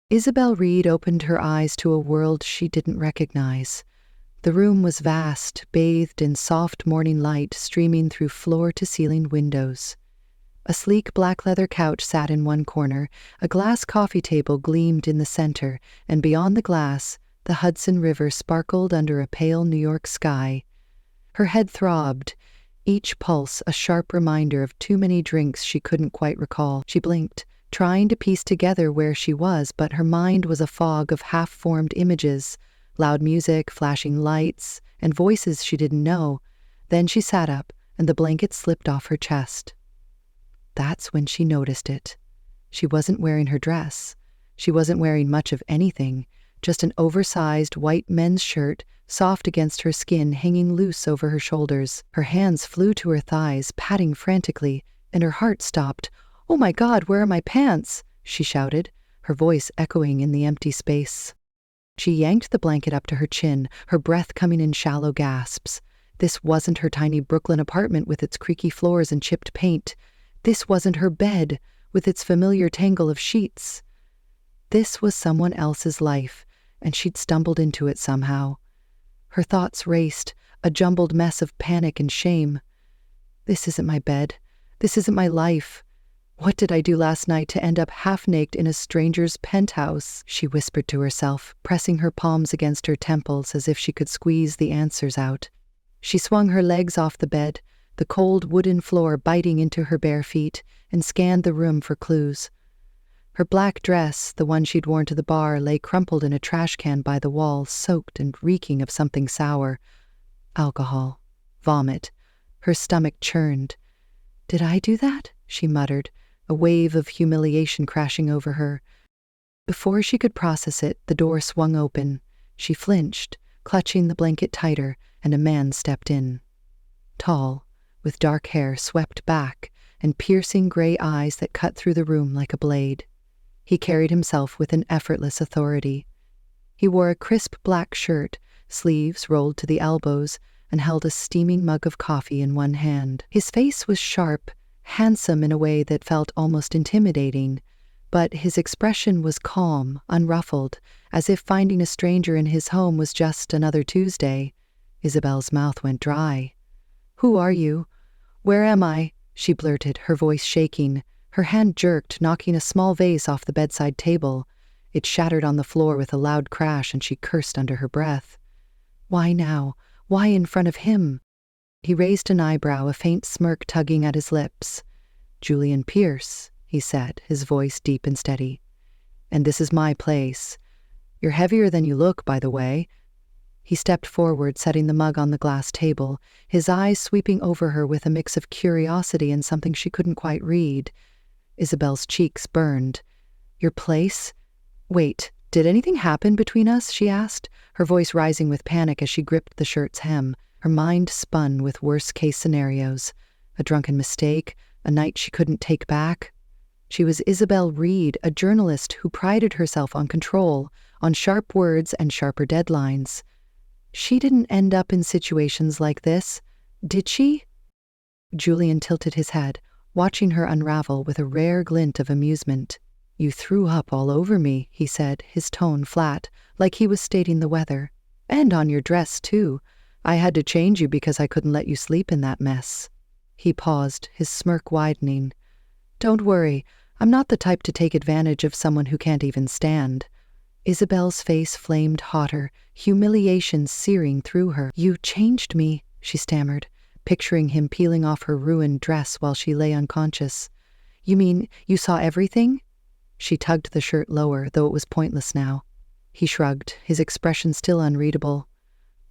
Isabel Reed opened her eyes to a world she didn't recognize. The room was vast, bathed in soft morning light streaming through floor-to-ceiling windows. A sleek black leather couch sat in one corner, a glass coffee table gleamed in the center, and beyond the glass, the Hudson River sparkled under a pale New York sky. Her head throbbed, each pulse a sharp reminder of too many drinks she couldn't quite recall. She blinked, trying to piece together where she was, but her mind was a fog of half-formed images, loud music, flashing lights, and voices she didn't know. Then she sat up, and the blanket slipped off her chest. That's when she noticed it. She wasn't wearing her dress. She wasn't wearing much of anything, just an oversized white men's shirt, soft against her skin, hanging loose over her shoulders. Her hands flew to her thighs, patting frantically, and her heart stopped. "Oh my God, where are my pants?" she shouted, her voice echoing in the empty space. She yanked the blanket up to her chin, her breath coming in shallow gasps. This wasn't her tiny Brooklyn apartment with its creaky floors and chipped paint. This wasn't her bed, with its familiar tangle of sheets. This was someone else's life, and she'd stumbled into it somehow. Her thoughts raced, a jumbled mess of panic and shame. This isn't my bed. This isn't my life. What did I do last night to end up half-naked in a stranger's penthouse? She whispered to herself, pressing her palms against her temples as if she could squeeze the answers out. She swung her legs off the bed, the cold wooden floor biting into her bare feet, and scanned the room for clues. Her black dress, the one she'd worn to the bar, lay crumpled in a trash can by the wall, soaked and reeking of something sour. Alcohol. Vomit. Her stomach churned. "Did I do that?" she muttered, a wave of humiliation crashing over her. Before she could process it, the door swung open. She flinched, clutching the blanket tighter, and a man stepped in. Tall, with dark hair swept back, and piercing gray eyes that cut through the room like a blade. He carried himself with an effortless authority. He wore a crisp black shirt, sleeves rolled to the elbows, and held a steaming mug of coffee in one hand. His face was sharp, handsome in a way that felt almost intimidating, but his expression was calm, unruffled, as if finding a stranger in his home was just another Tuesday. Isabel's mouth went dry. "Who are you? Where am I?" she blurted, her voice shaking. Her hand jerked, knocking a small vase off the bedside table. It shattered on the floor with a loud crash, and she cursed under her breath. Why now? Why in front of him? He raised an eyebrow, a faint smirk tugging at his lips. "Julian Pierce," he said, his voice deep and steady. "And this is my place. You're heavier than you look, by the way." He stepped forward, setting the mug on the glass table, his eyes sweeping over her with a mix of curiosity and something she couldn't quite read. Isabel's cheeks burned. "Your place? Wait, did anything happen between us?" she asked, her voice rising with panic as she gripped the shirt's hem. Her mind spun with worst-case scenarios. A drunken mistake, a night she couldn't take back. She was Isabel Reed, a journalist who prided herself on control, on sharp words and sharper deadlines. She didn't end up in situations like this, did she? Julian tilted his head, watching her unravel with a rare glint of amusement. "You threw up all over me," he said, his tone flat, like he was stating the weather. "And on your dress, too. I had to change you because I couldn't let you sleep in that mess." He paused, his smirk widening. "Don't worry, I'm not the type to take advantage of someone who can't even stand." Isabel's face flamed hotter, humiliation searing through her. "You changed me," she stammered, picturing him peeling off her ruined dress while she lay unconscious. "You mean you saw everything?" She tugged the shirt lower, though it was pointless now. He shrugged, his expression still unreadable.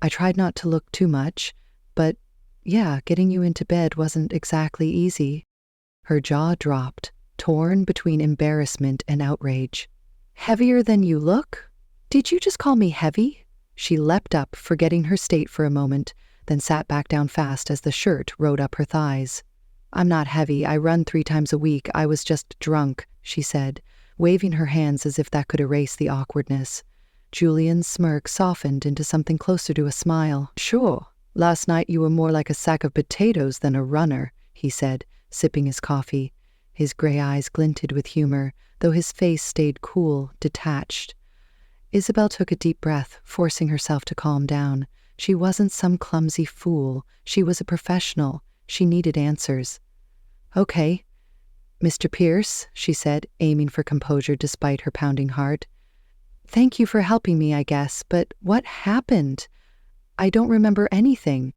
"I tried not to look too much, but yeah, getting you into bed wasn't exactly easy." Her jaw dropped, torn between embarrassment and outrage. "Heavier than you look? Did you just call me heavy?" She leapt up, forgetting her state for a moment, then sat back down fast as the shirt rode up her thighs. "I'm not heavy. I run 3 times a week. I was just drunk," she said, waving her hands as if that could erase the awkwardness. Julian's smirk softened into something closer to a smile. "Sure. Last night you were more like a sack of potatoes than a runner," he said, sipping his coffee. His gray eyes glinted with humor, though his face stayed cool, detached. Isabel took a deep breath, forcing herself to calm down. She wasn't some clumsy fool. She was a professional. She needed answers. "Okay, Mr. Pierce," she said, aiming for composure despite her pounding heart. "Thank you for helping me, I guess, but what happened? I don't remember anything."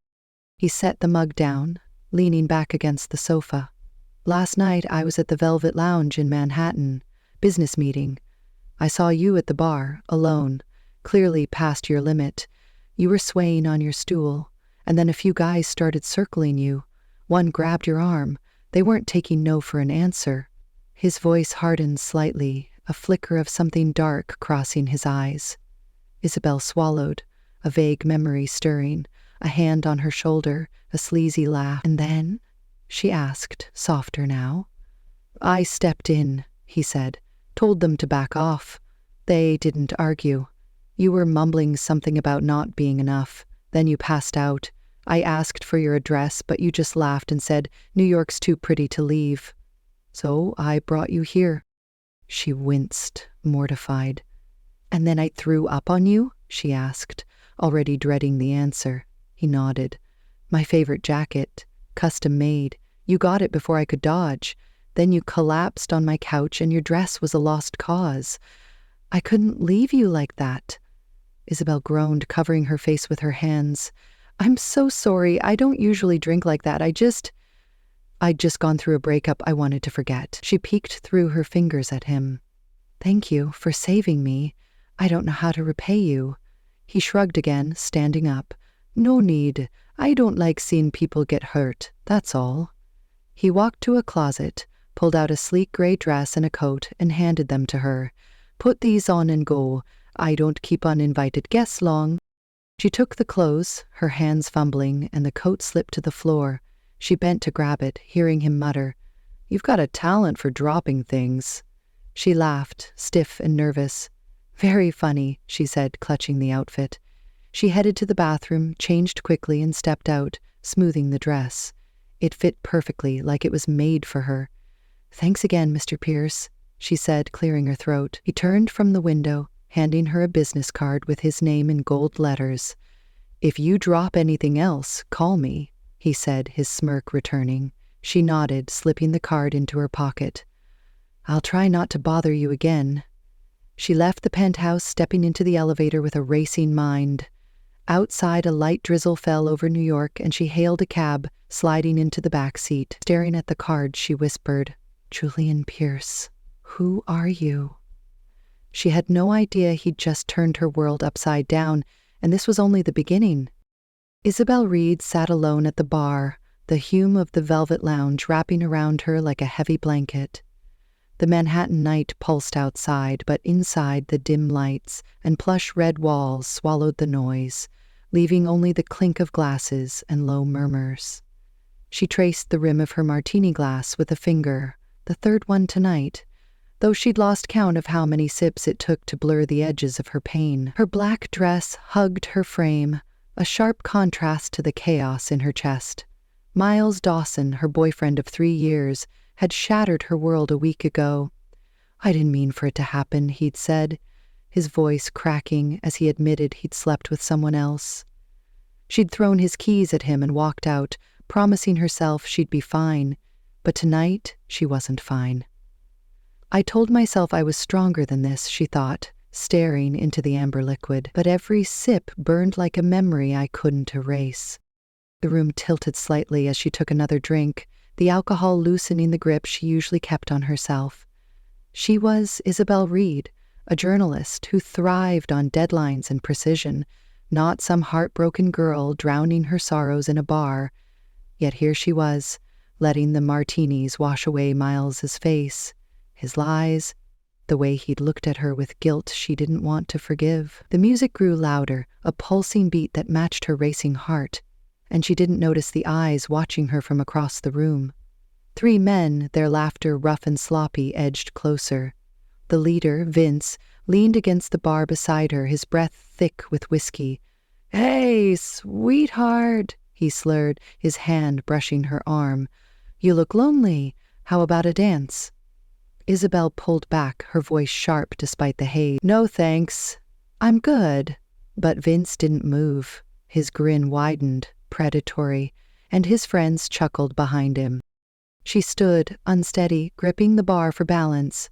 He set the mug down, leaning back against the sofa. "Last night I was at the Velvet Lounge in Manhattan. Business meeting. I saw you at the bar, alone, clearly past your limit. You were swaying on your stool, and then a few guys started circling you. One grabbed your arm. They weren't taking no for an answer." His voice hardened slightly, a flicker of something dark crossing his eyes. Isabel swallowed, a vague memory stirring, a hand on her shoulder, a sleazy laugh. "And then?" she asked, softer now. "I stepped in," he said, "told them to back off. They didn't argue. You were mumbling something about not being enough. Then you passed out. I asked for your address, but you just laughed and said, 'New York's too pretty to leave.' So I brought you here." She winced, mortified. "And then I threw up on you?" she asked, already dreading the answer. He nodded. "My favorite jacket, custom made. You got it before I could dodge. Then you collapsed on my couch and your dress was a lost cause. I couldn't leave you like that." Isabel groaned, covering her face with her hands. "I'm so sorry. I don't usually drink like that. I'd just gone through a breakup I wanted to forget." She peeked through her fingers at him. "Thank you for saving me. I don't know how to repay you." He shrugged again, standing up. "No need. I don't like seeing people get hurt, that's all." He walked to a closet, pulled out a sleek gray dress and a coat, and handed them to her. "Put these on and go. I don't keep uninvited guests long." She took the clothes, her hands fumbling, and the coat slipped to the floor. She bent to grab it, hearing him mutter, "You've got a talent for dropping things." She laughed, stiff and nervous. "Very funny," she said, clutching the outfit. She headed to the bathroom, changed quickly, and stepped out, smoothing the dress. It fit perfectly, like it was made for her. "Thanks again, Mr. Pierce," she said, clearing her throat. He turned from the window, handing her a business card with his name in gold letters. "If you drop anything else, call me," he said, his smirk returning. She nodded, slipping the card into her pocket. "I'll try not to bother you again." She left the penthouse, stepping into the elevator with a racing mind. Outside, a light drizzle fell over New York, and she hailed a cab, sliding into the back seat. Staring at the card, she whispered, "Julian Pierce, who are you?" She had no idea he'd just turned her world upside down, and this was only the beginning. Isabel Reed sat alone at the bar, the hume of the Velvet Lounge wrapping around her like a heavy blanket. The Manhattan night pulsed outside, but inside the dim lights and plush red walls swallowed the noise, leaving only the clink of glasses and low murmurs. She traced the rim of her martini glass with a finger, the third one tonight, though she'd lost count of how many sips it took to blur the edges of her pain. Her black dress hugged her frame, a sharp contrast to the chaos in her chest. Miles Dawson, her boyfriend of 3 years, had shattered her world a week ago. "I didn't mean for it to happen," he'd said, his voice cracking as he admitted he'd slept with someone else. She'd thrown his keys at him and walked out, promising herself she'd be fine, but tonight she wasn't fine. "I told myself I was stronger than this," she thought, staring into the amber liquid, but every sip burned like a memory I couldn't erase. The room tilted slightly as she took another drink, the alcohol loosening the grip she usually kept on herself. She was Isabel Reed, a journalist who thrived on deadlines and precision, not some heartbroken girl drowning her sorrows in a bar. Yet here she was, letting the martinis wash away Miles's face, his lies, the way he'd looked at her with guilt she didn't want to forgive. The music grew louder, a pulsing beat that matched her racing heart, and she didn't notice the eyes watching her from across the room. 3 men, their laughter rough and sloppy, edged closer. The leader, Vince, leaned against the bar beside her, his breath thick with whiskey. "Hey, sweetheart," he slurred, his hand brushing her arm. "You look lonely. How about a dance? Isabel pulled back, her voice sharp despite the haze. No thanks. I'm good. But Vince didn't move. His grin widened, predatory, and his friends chuckled behind him. She stood, unsteady, gripping the bar for balance.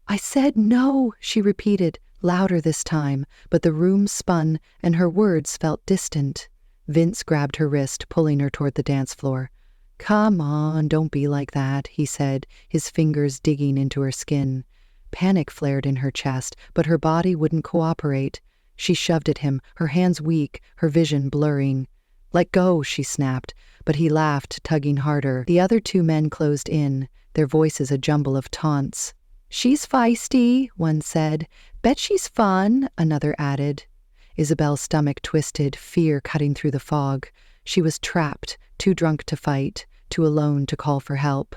I said no, she repeated, louder this time, but the room spun and her words felt distant. Vince grabbed her wrist, pulling her toward the dance floor. Come on, don't be like that, he said, his fingers digging into her skin. Panic flared in her chest, but her body wouldn't cooperate. She shoved at him, her hands weak, her vision blurring. Let go, she snapped, but he laughed, tugging harder. The other two men closed in, their voices a jumble of taunts. She's feisty, one said. Bet she's fun, another added. Isabel's stomach twisted, fear cutting through the fog. She was trapped, too drunk to fight, too alone to call for help.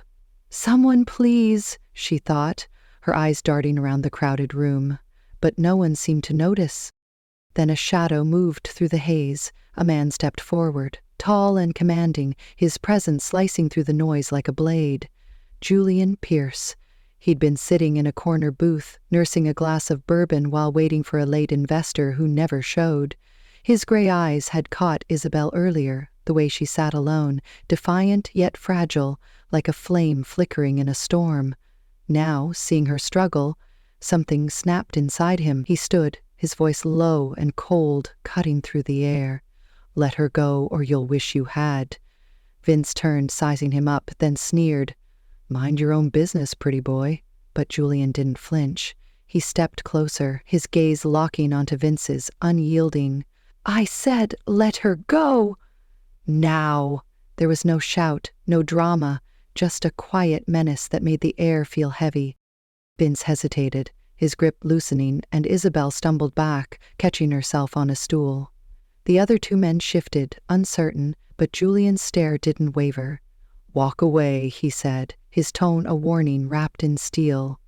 Someone please, she thought, her eyes darting around the crowded room. But no one seemed to notice. Then a shadow moved through the haze. A man stepped forward, tall and commanding, his presence slicing through the noise like a blade. Julian Pierce. He'd been sitting in a corner booth, nursing a glass of bourbon while waiting for a late investor who never showed. His gray eyes had caught Isabel earlier, the way she sat alone, defiant yet fragile, like a flame flickering in a storm. Now, seeing her struggle, something snapped inside him. He stood, his voice low and cold, cutting through the air. Let her go, or you'll wish you had. Vince turned, sizing him up, then sneered. Mind your own business, pretty boy. But Julian didn't flinch. He stepped closer, his gaze locking onto Vince's, unyielding. I said, let her go! Now! There was no shout, no drama, just a quiet menace that made the air feel heavy. Vince hesitated, his grip loosening, and Isabel stumbled back, catching herself on a stool. The other two men shifted, uncertain, but Julian's stare didn't waver. Walk away, he said, his tone a warning wrapped in steel.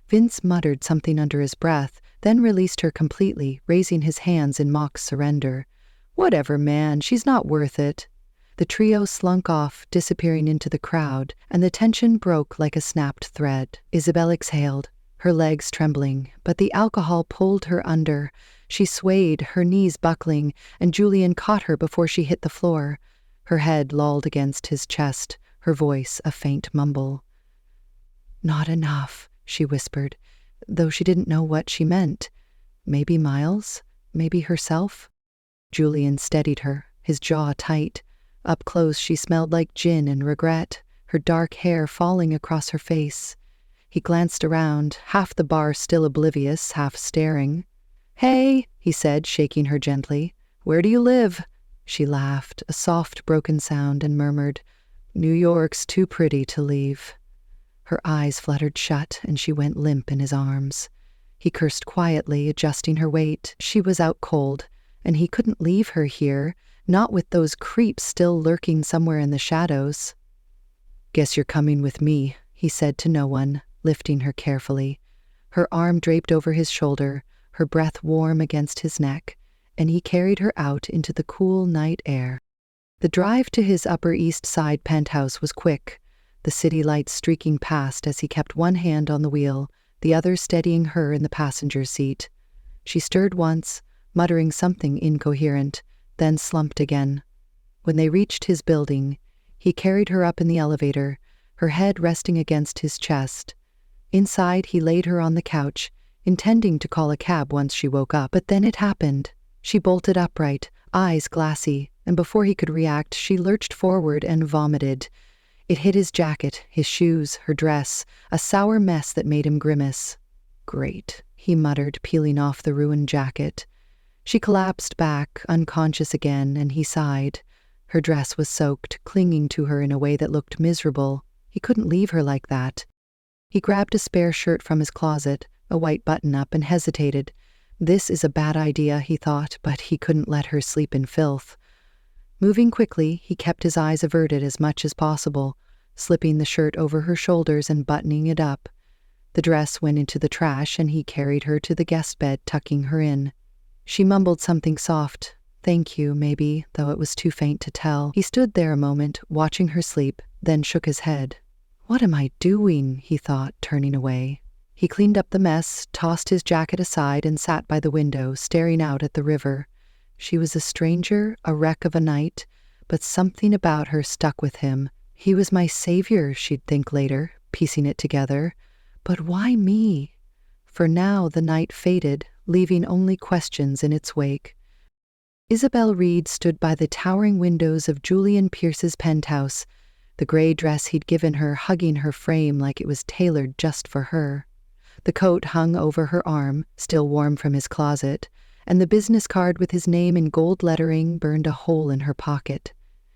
Vince muttered something under his breath, then released her completely, raising his hands in mock surrender. Whatever, man, she's not worth it. The trio slunk off, disappearing into the crowd, and the tension broke like a snapped thread. Isabel exhaled, her legs trembling, but the alcohol pulled her under. She swayed, her knees buckling, and Julian caught her before she hit the floor. Her head lolled against his chest, her voice a faint mumble. Not enough, she whispered, though she didn't know what she meant. Maybe Miles? Maybe herself? Julian steadied her, his jaw tight. Up close she smelled like gin and regret, her dark hair falling across her face. He glanced around, half the bar still oblivious, half staring. Hey, he said, shaking her gently. Where do you live? She laughed, a soft, broken sound, and murmured, New York's too pretty to leave. Her eyes fluttered shut, and she went limp in his arms. He cursed quietly, adjusting her weight. She was out cold, and he couldn't leave her here, not with those creeps still lurking somewhere in the shadows. Guess you're coming with me, he said to no one, lifting her carefully. Her arm draped over his shoulder, her breath warm against his neck, and he carried her out into the cool night air. The drive to his Upper East Side penthouse was quick, the city lights streaking past as he kept one hand on the wheel, the other steadying her in the passenger seat. She stirred once, muttering something incoherent, then slumped again. When they reached his building, he carried her up in the elevator, her head resting against his chest. Inside, he laid her on the couch, intending to call a cab once she woke up. But then it happened. She bolted upright, eyes glassy, and before he could react, she lurched forward and vomited. It hit his jacket, his shoes, her dress, a sour mess that made him grimace. Great, he muttered, peeling off the ruined jacket. She collapsed back, unconscious again, and he sighed. Her dress was soaked, clinging to her in a way that looked miserable. He couldn't leave her like that. He grabbed a spare shirt from his closet, a white button-up, and hesitated. This is a bad idea, he thought, but he couldn't let her sleep in filth. Moving quickly, he kept his eyes averted as much as possible, slipping the shirt over her shoulders and buttoning it up. The dress went into the trash, and he carried her to the guest bed, tucking her in. She mumbled something soft, thank you, maybe, though it was too faint to tell. He stood there a moment, watching her sleep, then shook his head. What am I doing? He thought, turning away. He cleaned up the mess, tossed his jacket aside, and sat by the window, staring out at the river. She was a stranger, a wreck of a night, but something about her stuck with him. He was my savior, she'd think later, piecing it together. But why me? For now the night faded, leaving only questions in its wake. Isabel Reed stood by the towering windows of Julian Pierce's penthouse, the gray dress he'd given her hugging her frame like it was tailored just for her. The coat hung over her arm, still warm from his closet, and the business card with his name in gold lettering burned a hole in her pocket.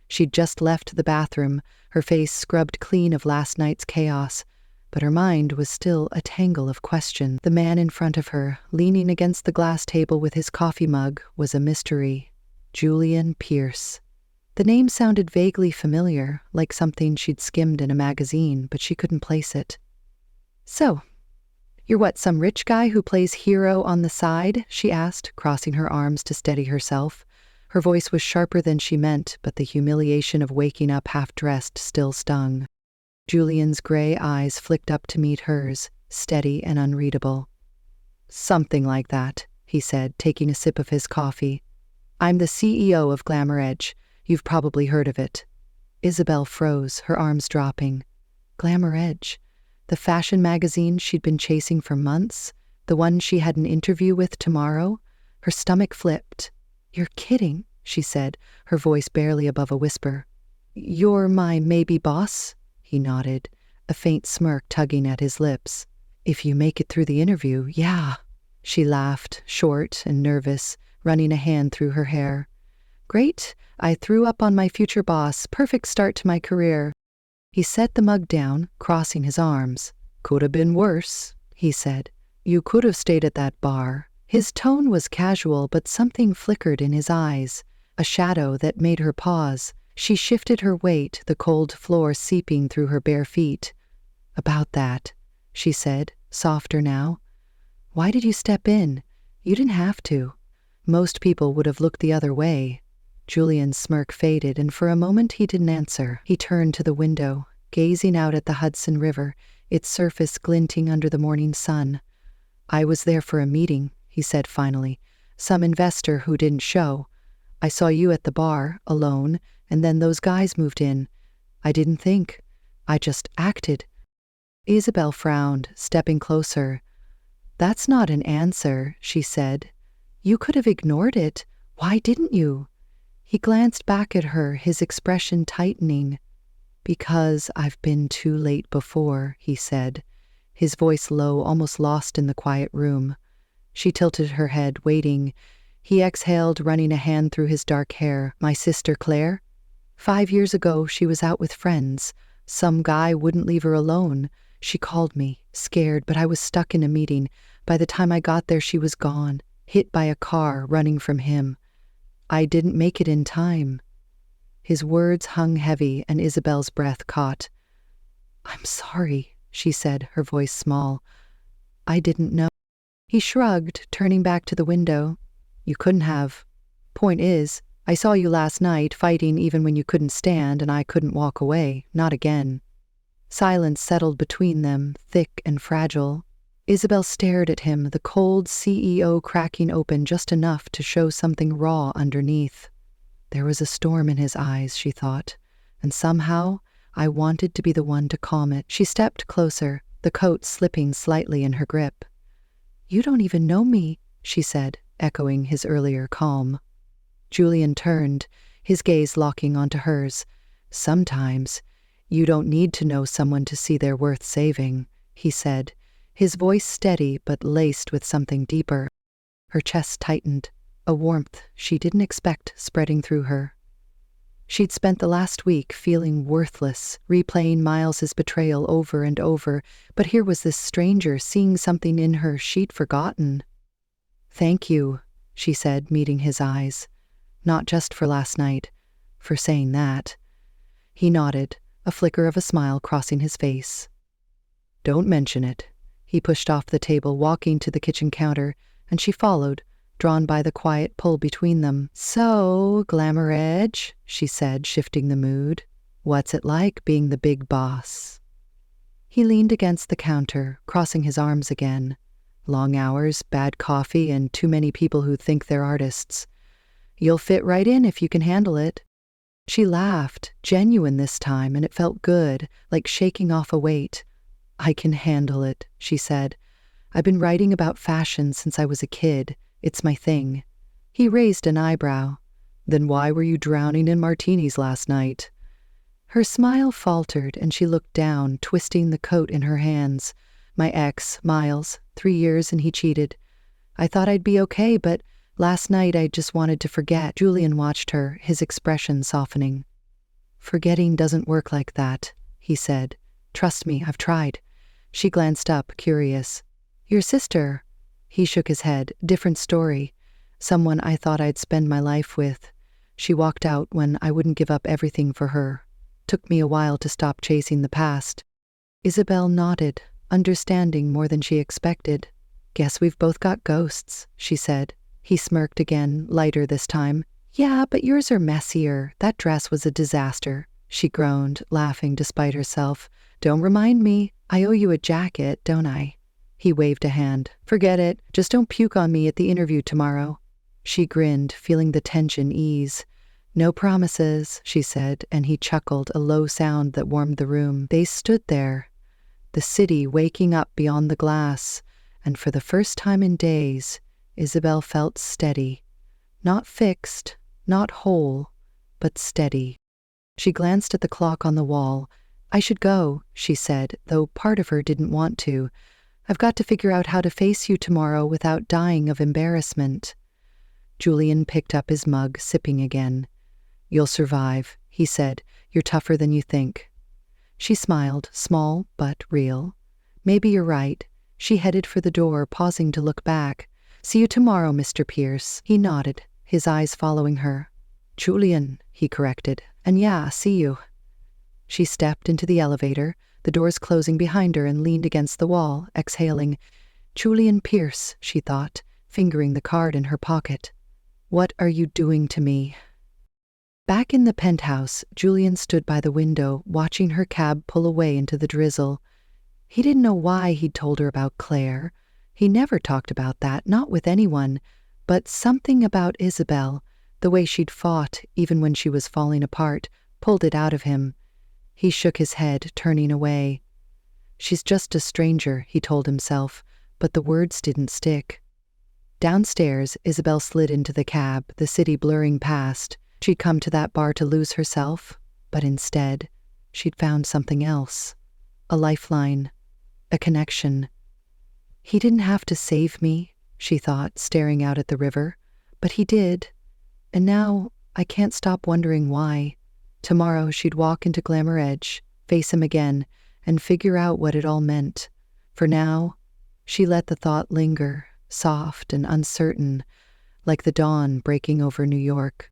She'd just left the bathroom, her face scrubbed clean of last night's chaos, but her mind was still a tangle of questions. The man in front of her, leaning against the glass table with his coffee mug, was a mystery. Julian Pierce. The name sounded vaguely familiar, like something she'd skimmed in a magazine, but she couldn't place it. "So, you're what, some rich guy who plays hero on the side?" she asked, crossing her arms to steady herself. Her voice was sharper than she meant, but the humiliation of waking up half-dressed still stung. Julian's gray eyes flicked up to meet hers, steady and unreadable. "Something like that," he said, taking a sip of his coffee. "I'm the CEO of Glamour Edge. You've probably heard of it." Isabel froze, her arms dropping. Glamour Edge? The fashion magazine she'd been chasing for months? The one she had an interview with tomorrow? Her stomach flipped. "You're kidding," she said, her voice barely above a whisper. "You're my maybe boss?" He nodded, a faint smirk tugging at his lips. "If you make it through the interview, yeah." She laughed, short and nervous, running a hand through her hair. "Great, I threw up on my future boss. Perfect start to my career." He set the mug down, crossing his arms. "Could have been worse," he said. "You could have stayed at that bar." His tone was casual, but something flickered in his eyes, a shadow that made her pause. She shifted her weight, the cold floor seeping through her bare feet. "About that," she said, softer now. "Why did you step in? You didn't have to. Most people would have looked the other way." Julian's smirk faded, and for a moment he didn't answer. He turned to the window, gazing out at the Hudson River, its surface glinting under the morning sun. "I was there for a meeting," he said finally. "Some investor who didn't show. I saw you at the bar, alone, and then those guys moved in. I didn't think. I just acted." Isabel frowned, stepping closer. "That's not an answer," she said. "You could have ignored it. Why didn't you?" He glanced back at her, his expression tightening. "Because I've been too late before," he said, his voice low, almost lost in the quiet room. She tilted her head, waiting. He exhaled, running a hand through his dark hair. "My sister Claire? 5 years ago, she was out with friends. Some guy wouldn't leave her alone. She called me, scared, but I was stuck in a meeting. By the time I got there, she was gone, hit by a car, running from him. I didn't make it in time." His words hung heavy, and Isabel's breath caught. "I'm sorry," she said, her voice small. "I didn't know." He shrugged, turning back to the window. "You couldn't have. Point is, I saw you last night fighting even when you couldn't stand, and I couldn't walk away. Not again." Silence settled between them, thick and fragile. Isabel stared at him, the cold CEO cracking open just enough to show something raw underneath. There was a storm in his eyes, she thought, and somehow I wanted to be the one to calm it. She stepped closer, the coat slipping slightly in her grip. "You don't even know me," she said, echoing his earlier calm. Julian turned, his gaze locking onto hers. "Sometimes you don't need to know someone to see they're worth saving," he said, his voice steady but laced with something deeper. Her chest tightened, a warmth she didn't expect spreading through her. She'd spent the last week feeling worthless, replaying Miles's betrayal over and over, but here was this stranger seeing something in her she'd forgotten. "Thank you," she said, meeting his eyes. "Not just for last night, for saying that." He nodded, a flicker of a smile crossing his face. "Don't mention it." He pushed off the table, walking to the kitchen counter, and she followed, drawn by the quiet pull between them. "So, Glamour Edge," she said, shifting the mood. "What's it like being the big boss?" He leaned against the counter, crossing his arms again. Long hours, bad coffee, and too many people who think they're artists. You'll fit right in if you can handle it. She laughed, genuine this time, and it felt good, like shaking off a weight. I can handle it, she said. I've been writing about fashion since I was a kid. It's my thing. He raised an eyebrow. Then why were you drowning in martinis last night? Her smile faltered, and she looked down, twisting the coat in her hands. My ex, Miles, 3 years and he cheated. I thought I'd be okay, but last night I just wanted to forget. Julian watched her, his expression softening. Forgetting doesn't work like that, he said. Trust me, I've tried. She glanced up, curious. Your sister? He shook his head. Different story. Someone I thought I'd spend my life with. She walked out when I wouldn't give up everything for her. Took me a while to stop chasing the past. Isabel nodded, understanding more than she expected. Guess we've both got ghosts, she said. He smirked again, lighter this time. Yeah, but yours are messier. That dress was a disaster. She groaned, laughing despite herself. Don't remind me. I owe you a jacket, don't I? He waved a hand. Forget it. Just don't puke on me at the interview tomorrow. She grinned, feeling the tension ease. No promises, she said, and he chuckled, a low sound that warmed the room. They stood there, the city waking up beyond the glass, and for the first time in days, Isabel felt steady. Not fixed, not whole, but steady. She glanced at the clock on the wall. I should go, she said, though part of her didn't want to. I've got to figure out how to face you tomorrow without dying of embarrassment. Julian picked up his mug, sipping again. You'll survive, he said. You're tougher than you think. She smiled, small but real. Maybe you're right. She headed for the door, pausing to look back. See you tomorrow, Mr. Pierce. He nodded, his eyes following her. Julian, he corrected. And yeah, see you. She stepped into the elevator, the doors closing behind her, and leaned against the wall, exhaling. Julian Pierce, she thought, fingering the card in her pocket. What are you doing to me? Back in the penthouse, Julian stood by the window, watching her cab pull away into the drizzle. He didn't know why he'd told her about Claire. He never talked about that, not with anyone. But something about Isabel, the way she'd fought, even when she was falling apart, pulled it out of him. He shook his head, turning away. She's just a stranger, he told himself, but the words didn't stick. Downstairs, Isabel slid into the cab, the city blurring past. She'd come to that bar to lose herself, but instead, she'd found something else. A lifeline. A connection. He didn't have to save me, she thought, staring out at the river. But he did. And now, I can't stop wondering why. Tomorrow she'd walk into Glamour Edge, face him again, and figure out what it all meant. For now, she let the thought linger, soft and uncertain, like the dawn breaking over New York.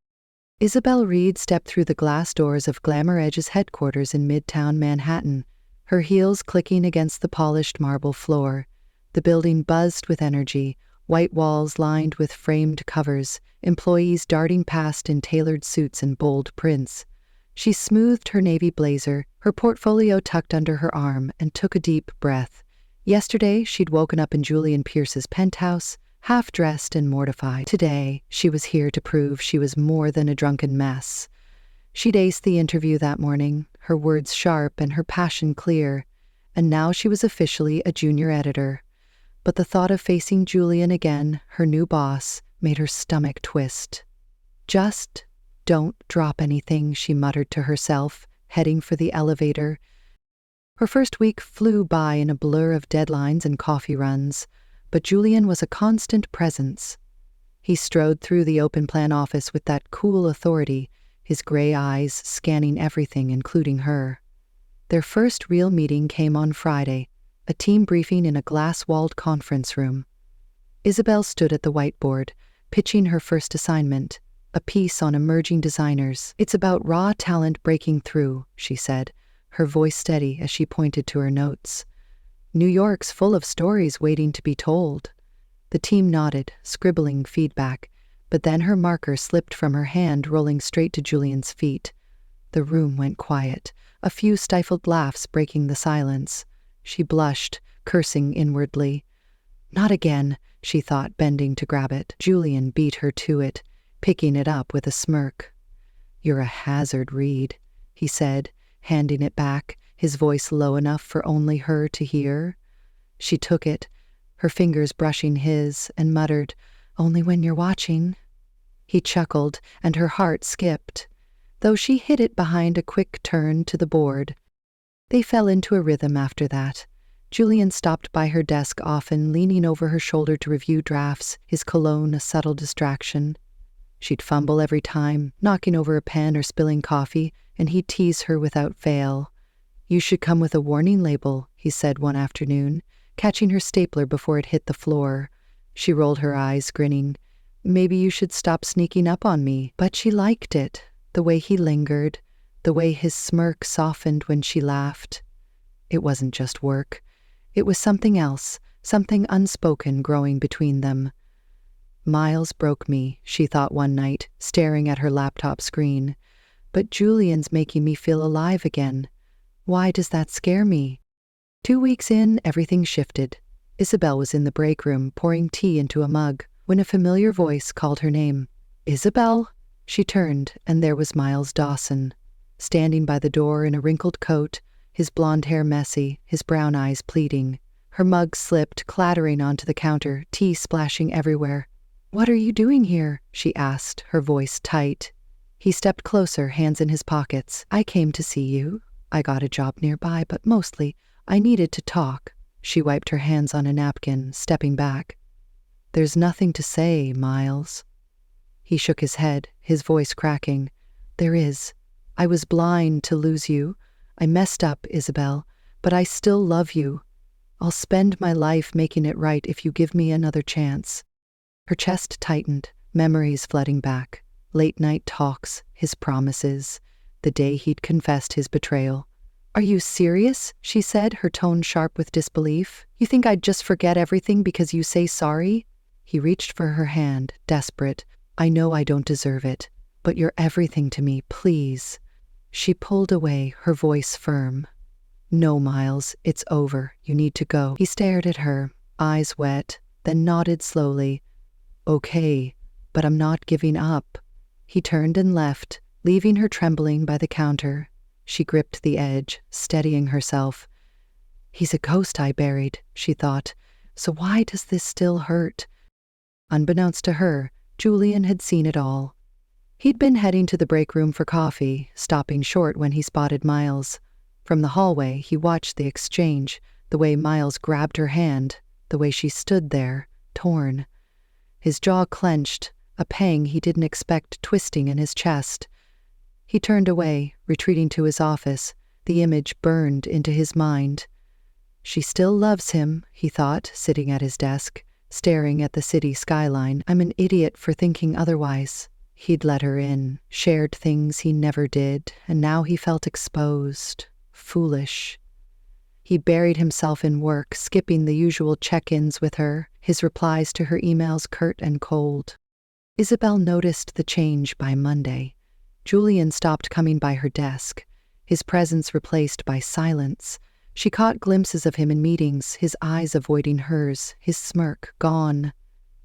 Isabel Reed stepped through the glass doors of Glamour Edge's headquarters in Midtown Manhattan, her heels clicking against the polished marble floor. The building buzzed with energy, white walls lined with framed covers, employees darting past in tailored suits and bold prints. She smoothed her navy blazer, her portfolio tucked under her arm, and took a deep breath. Yesterday, she'd woken up in Julian Pierce's penthouse, half-dressed and mortified. Today, she was here to prove she was more than a drunken mess. She'd aced the interview that morning, her words sharp and her passion clear, and now she was officially a junior editor. But the thought of facing Julian again, her new boss, made her stomach twist. Just don't drop anything, she muttered to herself, heading for the elevator. Her first week flew by in a blur of deadlines and coffee runs, but Julian was a constant presence. He strode through the open-plan office with that cool authority, his gray eyes scanning everything, including her. Their first real meeting came on Friday, a team briefing in a glass-walled conference room. Isabel stood at the whiteboard, pitching her first assignment, a piece on emerging designers. It's about raw talent breaking through, she said, her voice steady as she pointed to her notes. New York's full of stories waiting to be told. The team nodded, scribbling feedback, but then her marker slipped from her hand, rolling straight to Julian's feet. The room went quiet, a few stifled laughs breaking the silence. She blushed, cursing inwardly. Not again, she thought, bending to grab it. Julian beat her to it, picking it up with a smirk. "You're a hazard, Reed," he said, handing it back, his voice low enough for only her to hear. She took it, her fingers brushing his, and muttered, "Only when you're watching." He chuckled, and her heart skipped, though she hid it behind a quick turn to the board. They fell into a rhythm after that. Julian stopped by her desk often, leaning over her shoulder to review drafts, his cologne a subtle distraction. She'd fumble every time, knocking over a pen or spilling coffee, and he'd tease her without fail. "You should come with a warning label," he said one afternoon, catching her stapler before it hit the floor. She rolled her eyes, grinning. "Maybe you should stop sneaking up on me." But she liked it, the way he lingered, the way his smirk softened when she laughed. It wasn't just work. It was something else, something unspoken growing between them. "Miles broke me," she thought one night, staring at her laptop screen. "But Julian's making me feel alive again. Why does that scare me?" 2 weeks in, everything shifted. Isabel was in the break room, pouring tea into a mug, when a familiar voice called her name. "Isabel?" She turned, and there was Miles Dawson, standing by the door in a wrinkled coat, his blonde hair messy, his brown eyes pleading. Her mug slipped, clattering onto the counter, tea splashing everywhere. "What are you doing here?" she asked, her voice tight. He stepped closer, hands in his pockets. "I came to see you. I got a job nearby, but mostly I needed to talk." She wiped her hands on a napkin, stepping back. "There's nothing to say, Miles." He shook his head, his voice cracking. "There is. I was blind to lose you. I messed up, Isabel, but I still love you. I'll spend my life making it right if you give me another chance." Her chest tightened, memories flooding back. Late-night talks, his promises, the day he'd confessed his betrayal. "Are you serious?" she said, her tone sharp with disbelief. "You think I'd just forget everything because you say sorry?" He reached for her hand, desperate. "I know I don't deserve it, but you're everything to me, please." She pulled away, her voice firm. "No, Miles, it's over. You need to go." He stared at her, eyes wet, then nodded slowly. "Okay, but I'm not giving up." He turned and left, leaving her trembling by the counter. She gripped the edge, steadying herself. "He's a ghost I buried," she thought. "So why does this still hurt?" Unbeknownst to her, Julian had seen it all. He'd been heading to the break room for coffee, stopping short when he spotted Miles. From the hallway, he watched the exchange, the way Miles grabbed her hand, the way she stood there, torn. His jaw clenched, a pang he didn't expect twisting in his chest. He turned away, retreating to his office, the image burned into his mind. She still loves him, he thought, sitting at his desk, staring at the city skyline. I'm an idiot for thinking otherwise. He'd let her in, shared things he never did, and now he felt exposed, foolish. He buried himself in work, skipping the usual check-ins with her, his replies to her emails curt and cold. Isabel noticed the change by Monday. Julian stopped coming by her desk, his presence replaced by silence. She caught glimpses of him in meetings, his eyes avoiding hers, his smirk gone.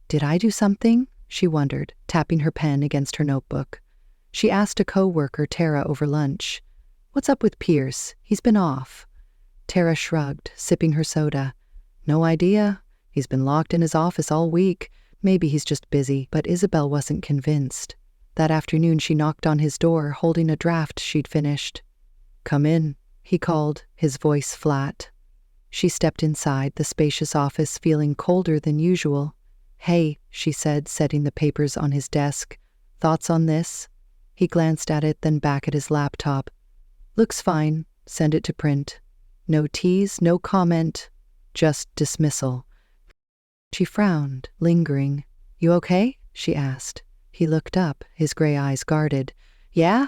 "Did I do something?" she wondered, tapping her pen against her notebook. She asked a co-worker, Tara, over lunch. "What's up with Pierce? He's been off." Tara shrugged, sipping her soda. "No idea. He's been locked in his office all week. Maybe he's just busy." But Isabel wasn't convinced. That afternoon she knocked on his door, holding a draft she'd finished. "Come in," he called, his voice flat. She stepped inside, the spacious office feeling colder than usual. "Hey," she said, setting the papers on his desk. "Thoughts on this?" He glanced at it, then back at his laptop. "Looks fine. Send it to print." No tease, no comment, just dismissal. She frowned, lingering. "You okay?" she asked. He looked up, his gray eyes guarded. "Yeah?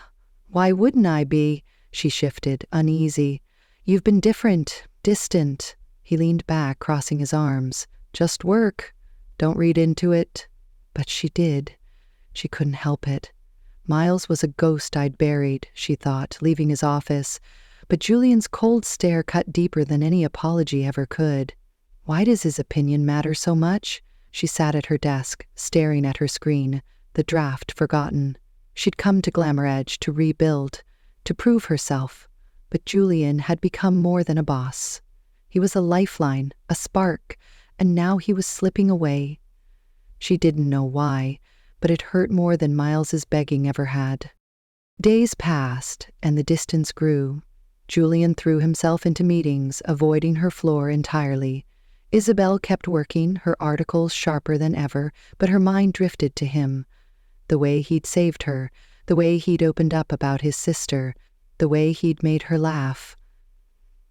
Why wouldn't I be?" She shifted, uneasy. "You've been different, distant." He leaned back, crossing his arms. "Just work. Don't read into it." But she did. She couldn't help it. Miles was a ghost I'd buried, she thought, leaving his office. but Julian's cold stare cut deeper than any apology ever could. Why does his opinion matter so much? She sat at her desk, staring at her screen, the draft forgotten. She'd come to Glamour Edge to rebuild, to prove herself. But Julian had become more than a boss. He was a lifeline, a spark, and now he was slipping away. She didn't know why, but it hurt more than Miles's begging ever had. Days passed, and the distance grew. Julian threw himself into meetings, avoiding her floor entirely. Isabel kept working, her articles sharper than ever, but her mind drifted to him. The way he'd saved her, the way he'd opened up about his sister, the way he'd made her laugh.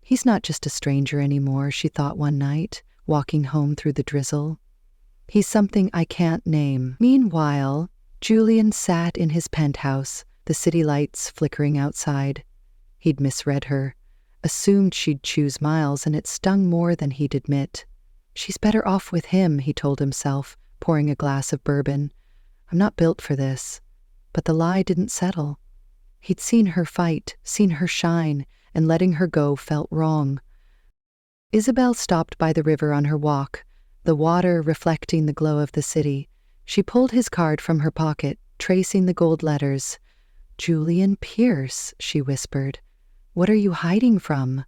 He's not just a stranger anymore, she thought one night, walking home through the drizzle. He's something I can't name. Meanwhile, Julian sat in his penthouse, the city lights flickering outside. He'd misread her, assumed she'd choose Miles, and it stung more than he'd admit. She's better off with him, he told himself, pouring a glass of bourbon. I'm not built for this. But the lie didn't settle. He'd seen her fight, seen her shine, and letting her go felt wrong. Isabel stopped by the river on her walk, the water reflecting the glow of the city. She pulled his card from her pocket, tracing the gold letters. "Julian Pierce," she whispered. "What are you hiding from?"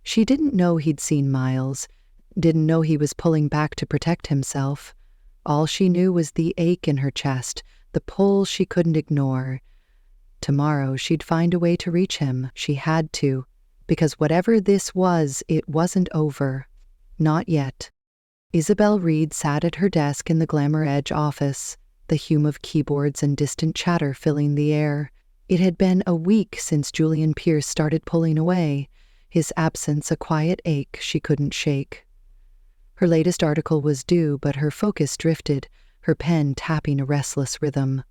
She didn't know he'd seen Miles, didn't know he was pulling back to protect himself. All she knew was the ache in her chest, the pull she couldn't ignore. Tomorrow she'd find a way to reach him. She had to, because whatever this was, it wasn't over. Not yet. Isabel Reed sat at her desk in the Glamour Edge office, the hum of keyboards and distant chatter filling the air. It had been a week since Julian Pierce started pulling away, his absence a quiet ache she couldn't shake. Her latest article was due, but her focus drifted, her pen tapping a restless rhythm.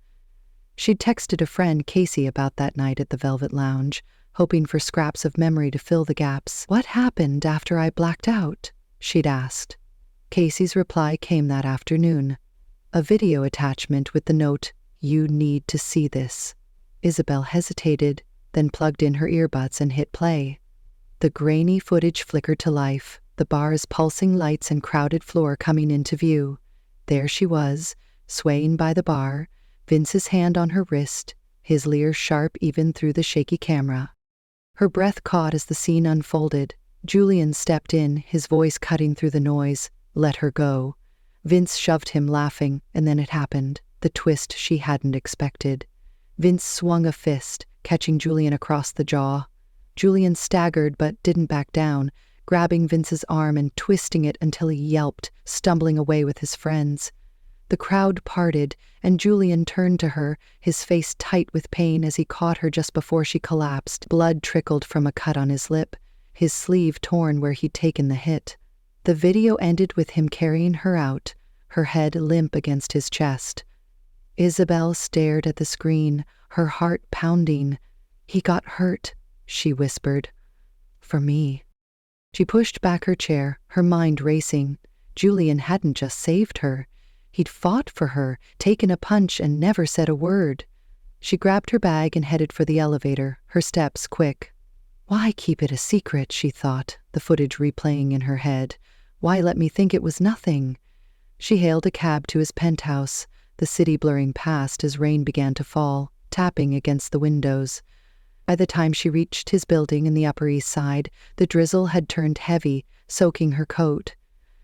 She'd texted a friend, Casey, about that night at the Velvet Lounge, hoping for scraps of memory to fill the gaps. "What happened after I blacked out?" she'd asked. Casey's reply came that afternoon. A video attachment with the note, "You need to see this." Isabel hesitated, then plugged in her earbuds and hit play. The grainy footage flickered to life, the bar's pulsing lights and crowded floor coming into view. There she was, swaying by the bar, Vince's hand on her wrist, his leer sharp even through the shaky camera. Her breath caught as the scene unfolded. Julian stepped in, his voice cutting through the noise. "Let her go." Vince shoved him, laughing, and then it happened, the twist she hadn't expected. Vince swung a fist, catching Julian across the jaw. Julian staggered but didn't back down, grabbing Vince's arm and twisting it until he yelped, stumbling away with his friends. The crowd parted, and Julian turned to her, his face tight with pain as he caught her just before she collapsed. Blood trickled from a cut on his lip, his sleeve torn where he'd taken the hit. The video ended with him carrying her out, her head limp against his chest. Isabel stared at the screen, her heart pounding. "He got hurt," she whispered. "For me." She pushed back her chair, her mind racing. Julian hadn't just saved her. He'd fought for her, taken a punch, and never said a word. She grabbed her bag and headed for the elevator, her steps quick. Why keep it a secret, she thought, the footage replaying in her head. Why let me think it was nothing? She hailed a cab to his penthouse, the city blurring past as rain began to fall, tapping against the windows. By the time she reached his building in the Upper East Side, the drizzle had turned heavy, soaking her coat.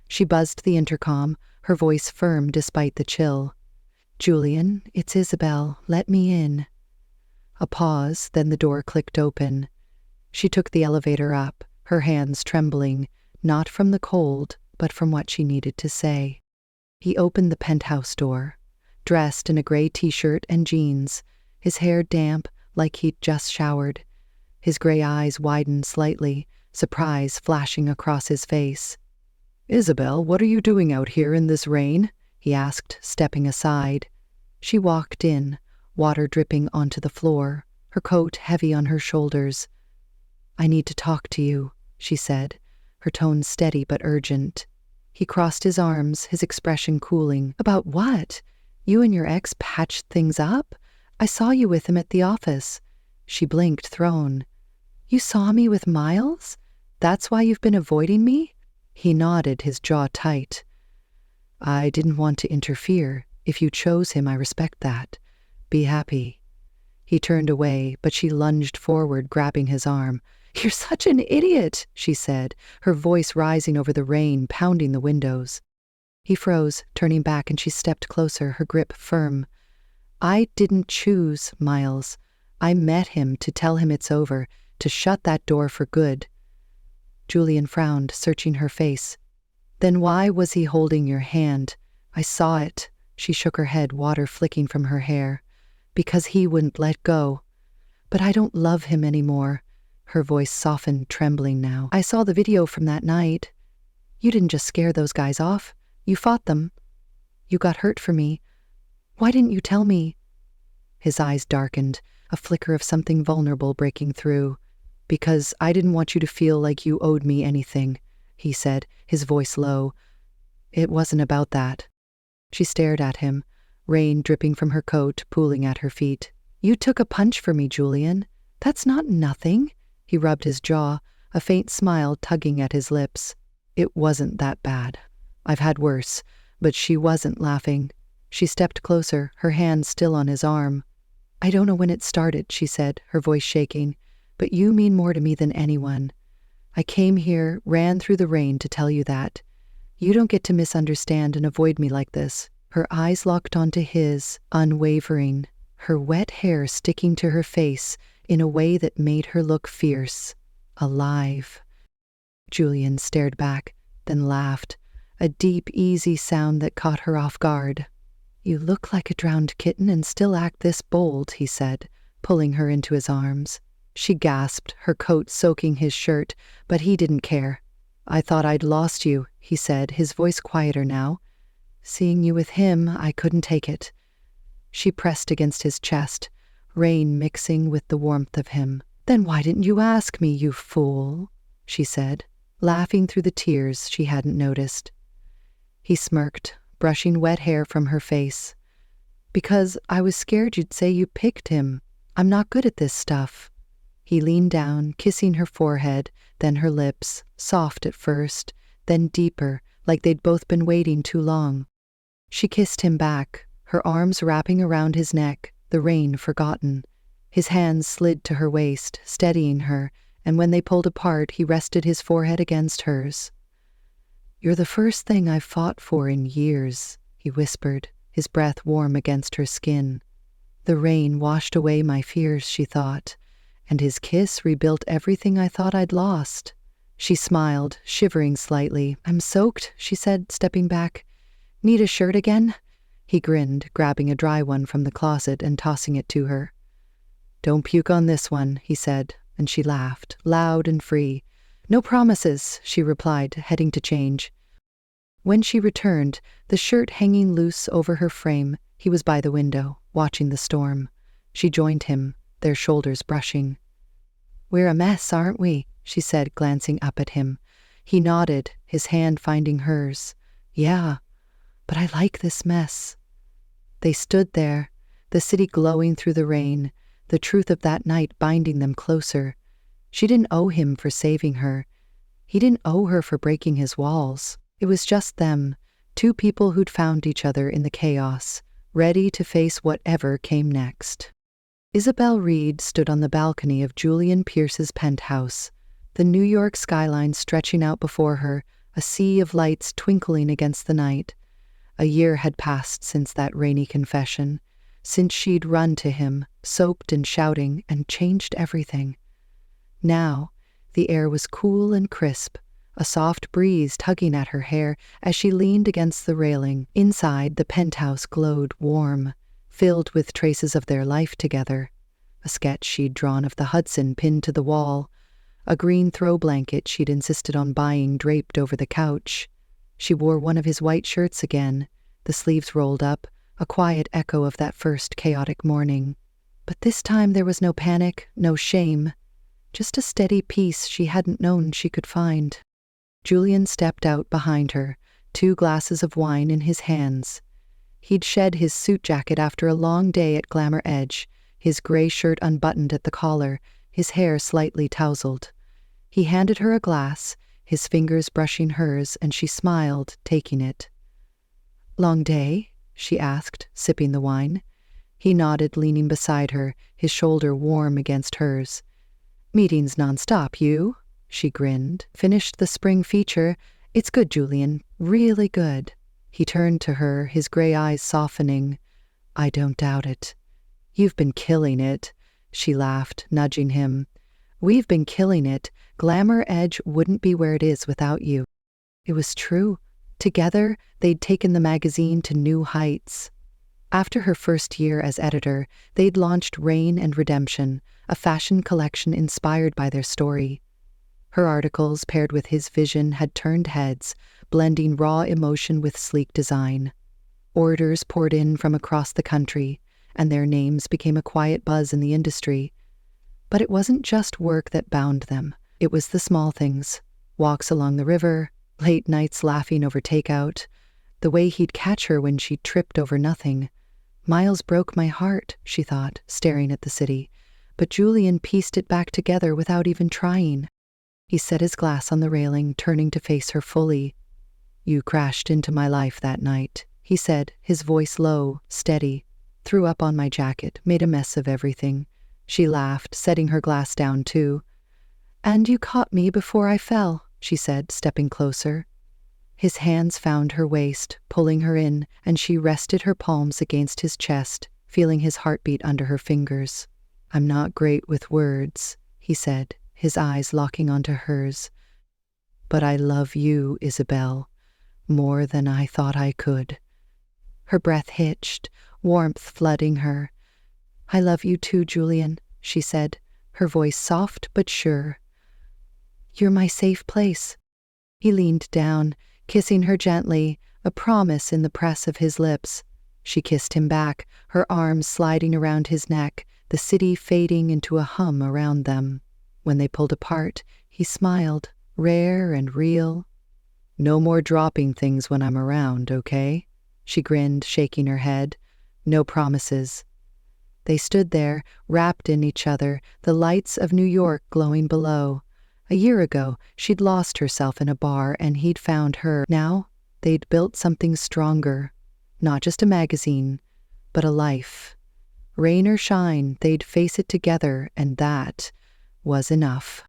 She buzzed the intercom, her voice firm despite the chill. "Julian, it's Isabel. Let me in." A pause, then the door clicked open. She took the elevator up, her hands trembling, not from the cold, but from what she needed to say. He opened the penthouse door, dressed in a gray t-shirt and jeans, his hair damp like he'd just showered. His gray eyes widened slightly, surprise flashing across his face. "Isabel, what are you doing out here in this rain?" he asked, stepping aside. She walked in, water dripping onto the floor, her coat heavy on her shoulders. "I need to talk to you," she said, her tone steady but urgent. He crossed his arms, his expression cooling. "About what? You and your ex patched things up? I saw you with him at the office." She blinked, thrown. You saw me with Miles? That's why you've been avoiding me?" He nodded, his jaw tight. "I didn't want to interfere. If you chose him, I respect that. Be happy." He turned away, but she lunged forward, grabbing his arm. "You're such an idiot," she said, her voice rising over the rain, pounding the windows. He froze, turning back, and she stepped closer, her grip firm. "I didn't choose Miles. I met him to tell him it's over, to shut that door for good." Julian frowned, searching her face. "Then why was he holding your hand? I saw it." She shook her head, water flicking from her hair. "Because he wouldn't let go. But I don't love him anymore." Her voice softened, trembling now. "I saw the video from that night. You didn't just scare those guys off. You fought them. You got hurt for me. Why didn't you tell me?" His eyes darkened, a flicker of something vulnerable breaking through. "Because I didn't want you to feel like you owed me anything," he said, his voice low. "It wasn't about that." She stared at him, rain dripping from her coat, pooling at her feet. "You took a punch for me, Julian. That's not nothing." He rubbed his jaw, a faint smile tugging at his lips. "It wasn't that bad. I've had worse." But she wasn't laughing. She stepped closer, her hand still on his arm. "I don't know when it started," she said, her voice shaking, "but you mean more to me than anyone. I came here, ran through the rain to tell you that. You don't get to misunderstand and avoid me like this." Her eyes locked onto his, unwavering, her wet hair sticking to her face in a way that made her look fierce, alive. Julian stared back, then laughed, a deep, easy sound that caught her off guard. "You look like a drowned kitten and still act this bold," he said, pulling her into his arms. She gasped, her coat soaking his shirt, but he didn't care. "I thought I'd lost you," he said, his voice quieter now. "Seeing you with him, I couldn't take it." She pressed against his chest, rain mixing with the warmth of him. "Then why didn't you ask me, you fool?" she said, laughing through the tears she hadn't noticed. He smirked, brushing wet hair from her face. "Because I was scared you'd say you picked him. I'm not good at this stuff." He leaned down, kissing her forehead, then her lips, soft at first, then deeper, like they'd both been waiting too long. She kissed him back, her arms wrapping around his neck, the rain forgotten. His hands slid to her waist, steadying her, and when they pulled apart, he rested his forehead against hers. "You're the first thing I've fought for in years," he whispered, his breath warm against her skin. "The rain washed away my fears," she thought, "and his kiss rebuilt everything I thought I'd lost." She smiled, shivering slightly. "I'm soaked," she said, stepping back. "Need a shirt again?" He grinned, grabbing a dry one from the closet and tossing it to her. "Don't puke on this one," he said, and she laughed, loud and free. "No promises," she replied, heading to change. When she returned, the shirt hanging loose over her frame, he was by the window, watching the storm. She joined him, their shoulders brushing. "We're a mess, aren't we?" she said, glancing up at him. He nodded, his hand finding hers. "Yeah, but I like this mess." They stood there, the city glowing through the rain, the truth of that night binding them closer. She didn't owe him for saving her. He didn't owe her for breaking his walls. It was just them, two people who'd found each other in the chaos, ready to face whatever came next. Isabel Reed stood on the balcony of Julian Pierce's penthouse, the New York skyline stretching out before her, a sea of lights twinkling against the night. A year had passed since that rainy confession, since she'd run to him, soaked and shouting, and changed everything. Now, the air was cool and crisp, a soft breeze tugging at her hair as she leaned against the railing. Inside, the penthouse glowed warm, filled with traces of their life together. A sketch she'd drawn of the Hudson pinned to the wall, a green throw blanket she'd insisted on buying draped over the couch. She wore one of his white shirts again, the sleeves rolled up, a quiet echo of that first chaotic morning. But this time there was no panic, no shame, just a steady peace she hadn't known she could find. Julian stepped out behind her, 2 glasses of wine in his hands. He'd shed his suit jacket after a long day at Glamour Edge, his gray shirt unbuttoned at the collar, his hair slightly tousled. He handed her a glass, his fingers brushing hers, and she smiled, taking it. "Long day?" she asked, sipping the wine. He nodded, leaning beside her, his shoulder warm against hers. "Meetings nonstop, you?" She grinned. "Finished the spring feature. It's good, Julian. Really good." He turned to her, his gray eyes softening. "I don't doubt it." "You've been killing it," she laughed, nudging him. "We've been killing it. Glamour Edge wouldn't be where it is without you." It was true. Together, they'd taken the magazine to new heights. After her first year as editor, they'd launched Rain and Redemption, a fashion collection inspired by their story. Her articles, paired with his vision, had turned heads, blending raw emotion with sleek design. Orders poured in from across the country, and their names became a quiet buzz in the industry. But it wasn't just work that bound them. It was the small things. Walks along the river, late nights laughing over takeout, the way he'd catch her when she tripped over nothing. Miles broke my heart, she thought, staring at the city. But Julian pieced it back together without even trying. He set his glass on the railing, turning to face her fully. "You crashed into my life that night," he said, his voice low, steady. "Threw up on my jacket, made a mess of everything." She laughed, setting her glass down too. "And you caught me before I fell," she said, stepping closer. His hands found her waist, pulling her in, and she rested her palms against his chest, feeling his heartbeat under her fingers. "I'm not great with words," he said, his eyes locking onto hers. "But I love you, Isabel, more than I thought I could." Her breath hitched, warmth flooding her. "I love you too, Julian," she said, her voice soft but sure. "You're my safe place." He leaned down, kissing her gently, a promise in the press of his lips. She kissed him back, her arms sliding around his neck, the city fading into a hum around them. When they pulled apart, he smiled, rare and real. "No more dropping things when I'm around, okay?" She grinned, shaking her head. "No promises." They stood there, wrapped in each other, the lights of New York glowing below. A year ago, she'd lost herself in a bar and he'd found her. Now, they'd built something stronger. Not just a magazine, but a life. Rain or shine, they'd face it together, and that was enough.